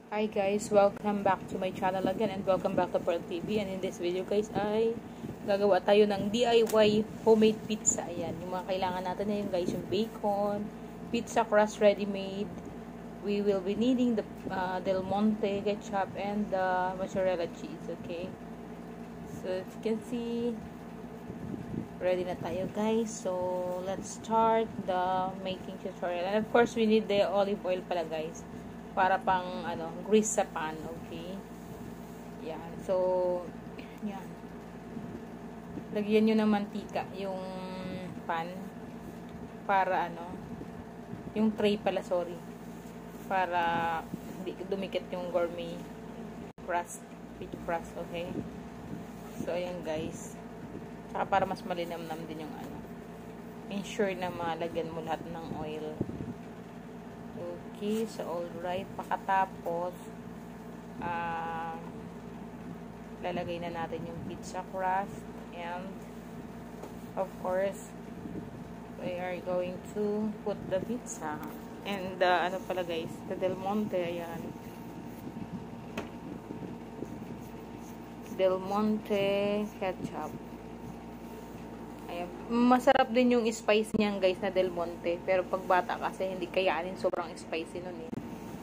Hi guys, welcome back to my channel again and welcome back to Pearl TV. And in this video guys ay gagawa tayo ng DIY homemade pizza. Ayan, yung mga kailangan natin ngayon guys, yung bacon, pizza crust ready-made. We will be needing the Del Monte ketchup and the mozzarella cheese, okay? So as you can see, ready na tayo guys. So let's start the making tutorial. And of course, we need the olive oil pala guys, para pang grease sa pan, okay? Yan. So, yan. Lagyan nyo ng mantika yung pan para yung tray pala, sorry. Para hindi dumikit yung gourmet crust, pizza crust, okay? So, ayan guys. Saka para mas malinamnam din yung ensure na malagyan mo lahat ng oil. Okay, so alright, pakatapos lalagay na natin yung pizza crust and of course we are going to put the pizza and pala guys, the Del Monte, ayan, Del Monte ketchup. Ayan. Masarap din yung spice niyan guys na Del Monte. Pero pag bata kasi hindi kayanin, sobrang spicy nun eh.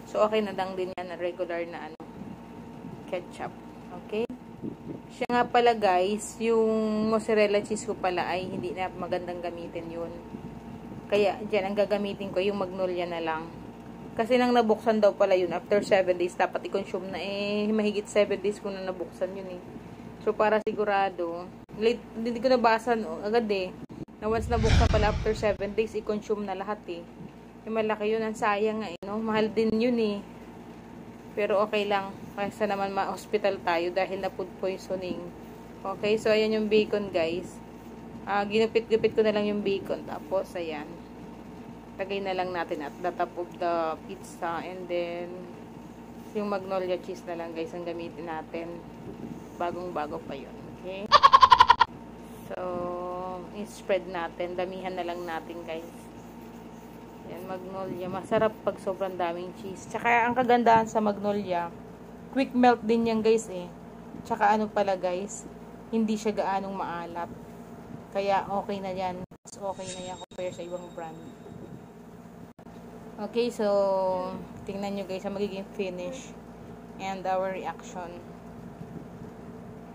So okay na lang din yan na regular na ketchup. Okay? Siya nga pala guys, yung mozzarella cheese ko pala ay hindi na magandang gamitin yun. Kaya dyan ang gagamitin ko yung Magnolia na lang. Kasi nang nabuksan daw pala yun after 7 days dapat i-consume na mahigit 7 days ko na nabuksan yun eh. So para sigurado, late, hindi ko nabasa agad eh. Na once nabuksan pala after 7 days, i-consume na lahat eh. Yung malaki yun, ang sayang nga eh, no? Mahal din yun eh. Pero okay lang. Kaysa naman ma-hospital tayo dahil na food poisoning. Okay, so ayan yung bacon guys. Ginupit-gupit ko na lang yung bacon. Tapos, ayan. Lagay na lang natin at the top of the pizza. And then, yung Magnolia cheese na lang guys ang gamitin natin. Bagong-bago pa yun. Okay? So, i-spread natin. Damihan na lang natin, guys. Yan, Magnolia. Masarap pag sobrang daming cheese. Tsaka, ang kagandahan sa Magnolia, quick melt din yan, guys, eh. Tsaka, pala, guys, hindi siya gaanong maalat. Kaya, okay na yan. Mas okay na yan compare sa ibang brand. Okay, so, tingnan nyo, guys, ang magiging finish and our reaction.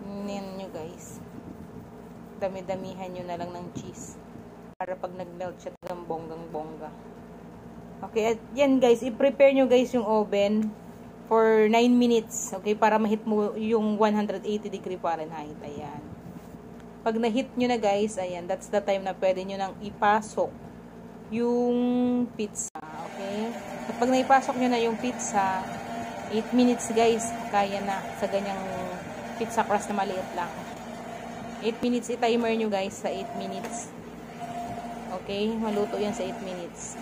Tingnan nyo, guys. Dami-damihan nyo na lang ng cheese para pag nag-melt siya talagang bonggang-bongga. Okay, at yan guys, i-prepare nyo guys yung oven for 9 minutes. Okay, para ma-hit mo yung 180 degree Fahrenheit. Ayan. Pag na-hit nyo na guys, ayan, that's the time na pwede nyo nang ipasok yung pizza. Okay? At pag naipasok nyo na yung pizza, 8 minutes guys, kaya na sa ganyang pizza crust na maliit lang. 8 minutes, i-timer nyo guys sa 8 minutes. Okay? Maluto yan sa 8 minutes.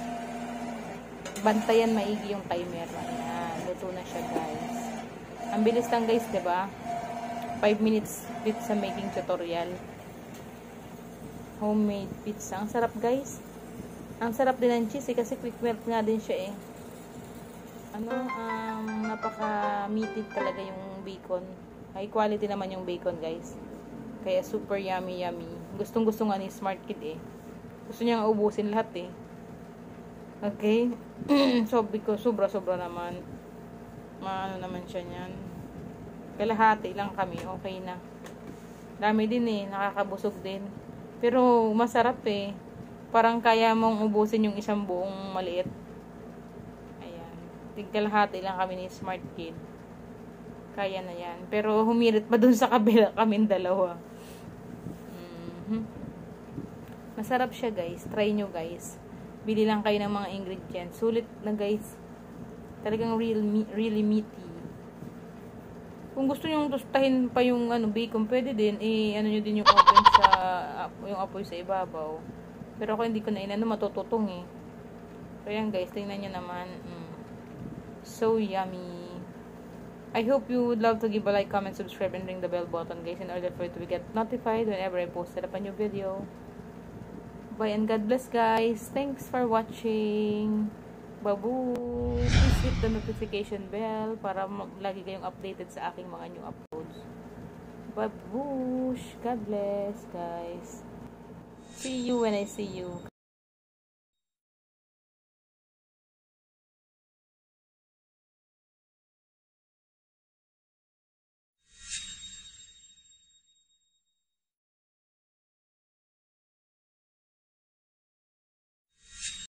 Bantayan maigi yung timer. Ayan. Luto na siya guys. Ang bilis lang guys, diba? 5 minutes pizza making tutorial. Homemade pizza. Ang sarap guys. Ang sarap din ng cheese kasi quick melt nga din siya eh. Napaka-meaty talaga yung bacon. High quality naman yung bacon guys. Kaya super yummy. Gustong-gusto nga ni Smart Kid eh. Gusto niya nga ubusin lahat eh. Okay? So, because sobra-sobra naman. Naman siya niyan. Kalahati lang kami. Okay na. Dami din eh. Nakakabusog din. Pero masarap eh. Parang kaya mong ubusin yung isang buong maliit. Ayan. Kalahati lang kami ni Smart Kid. Kaya na yan. Pero humirit pa dun sa kabila kaming dalawa. Masarap siya guys. Try nyo guys. Bili lang kayo ng mga ingredients. Sulit na guys. Talagang really meaty. Kung gusto nyo tostahin pa yung bacon, pwede din. Nyo din yung oven sa yung apoy sa ibabaw. Pero ako hindi ko na matututong eh. So yan guys. Tingnan nyo naman. So yummy. I hope you would love to give a like, comment, subscribe, and ring the bell button guys in order for you to get notified whenever I posted up a new video. Bye and God bless guys. Thanks for watching. Babu! Please hit the notification bell para lagi kayong updated sa aking mga new uploads. Babush! God bless, guys. See you when I see you.